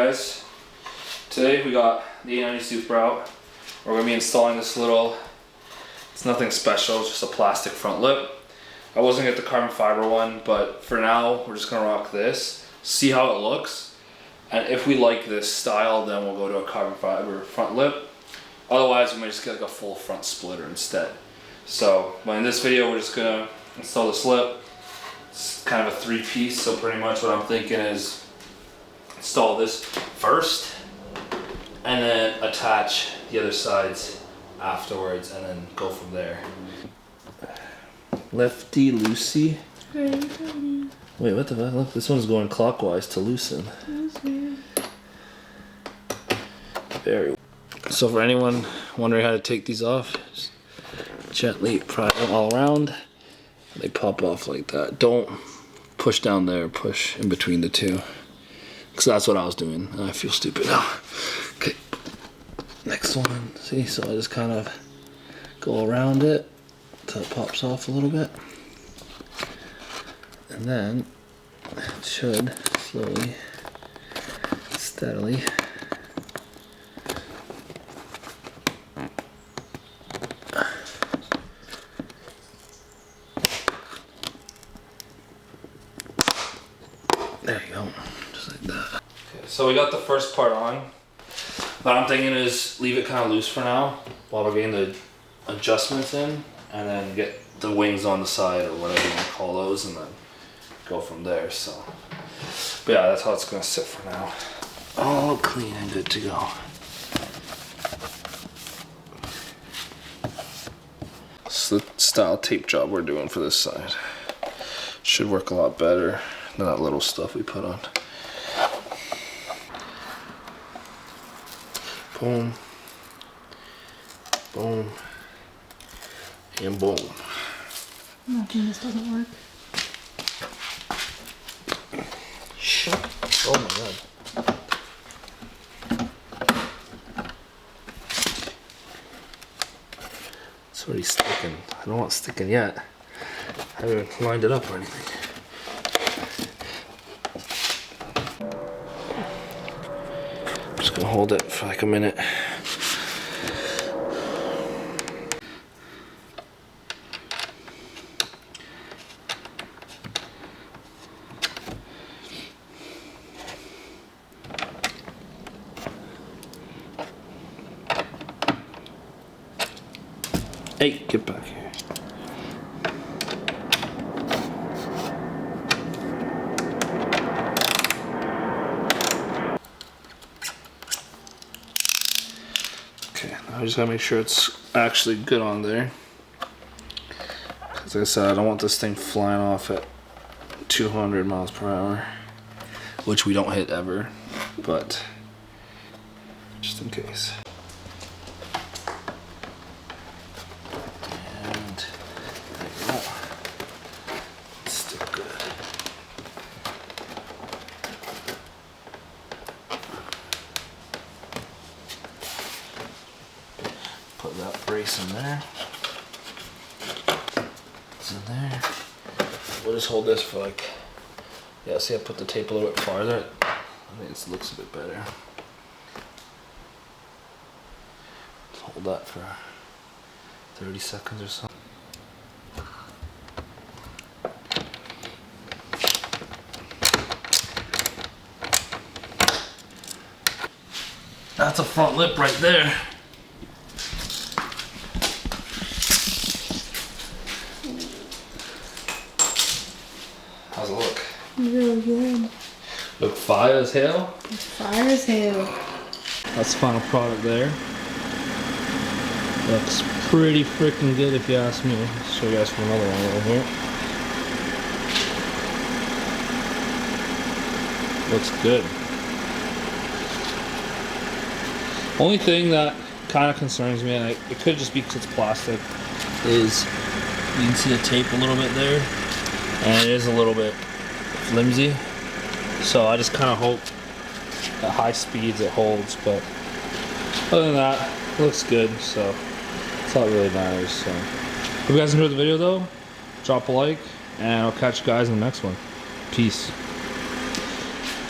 guys, today we got the A90 Supra out. We're going to be installing this little, it's nothing special, it's just a plastic front lip. I wasn't going to get the carbon fiber one, but for now we're just going to rock this, see how it looks, and if we like this style then we'll go to a carbon fiber front lip. Otherwise we might just get like a full front splitter instead. So, but in this video we're just going to install this lip. It's kind of a three-piece, so pretty much what I'm thinking is install this first and then attach the other sides afterwards and then go from there. Lefty loosey. Wait, what the fuck? Look, this one's going clockwise to loosen. Very. So for anyone wondering how to take these off, just gently pry them all around. They pop off like that. Don't push down there, push in between the two. Because that's what I was doing. And I feel stupid now. Okay. Next one. See, so I just kind of go around it until it pops off a little bit. And then it should slowly, steadily there you go, just like that. Okay, so we got the first part on. What I'm thinking is leave it kind of loose for now while we're getting the adjustments in, and then get the wings on the side or whatever you want to call those, and then go from there. So, but yeah, that's how it's gonna sit for now. All clean and good to go. It's the style tape job we're doing for this side. Should work a lot better than that little stuff we put on. Boom, boom, and boom. Imagine this doesn't work. Shit. Oh my god. It's already sticking. I don't want it sticking yet. I haven't lined it up or anything. Just gonna hold it for like a minute. Hey, get back here. Okay, I just gotta make sure it's actually good on there. As I said, I don't want this thing flying off at 200 miles per hour, which we don't hit ever, but just in case. Put that brace in there. It's in there. We'll just hold this for like, yeah, see I put the tape a little bit farther. I think it looks a bit better. Let's hold that for 30 seconds or so. That's a front lip right there. How's it look? Really good. Look fire as hell? It's fire as hell. That's the final product there. Looks pretty freaking good if you ask me. I'll show you guys from another one over here. Looks good. Only thing that kind of concerns me, and it could just be because it's plastic, is you can see the tape a little bit there, and it is a little bit flimsy. So I just kind of hope at high speeds it holds, but other than that, it looks good, so that's all that really matters. So hope you guys enjoyed the video though. Drop a like, and I'll catch you guys in the next one. Peace.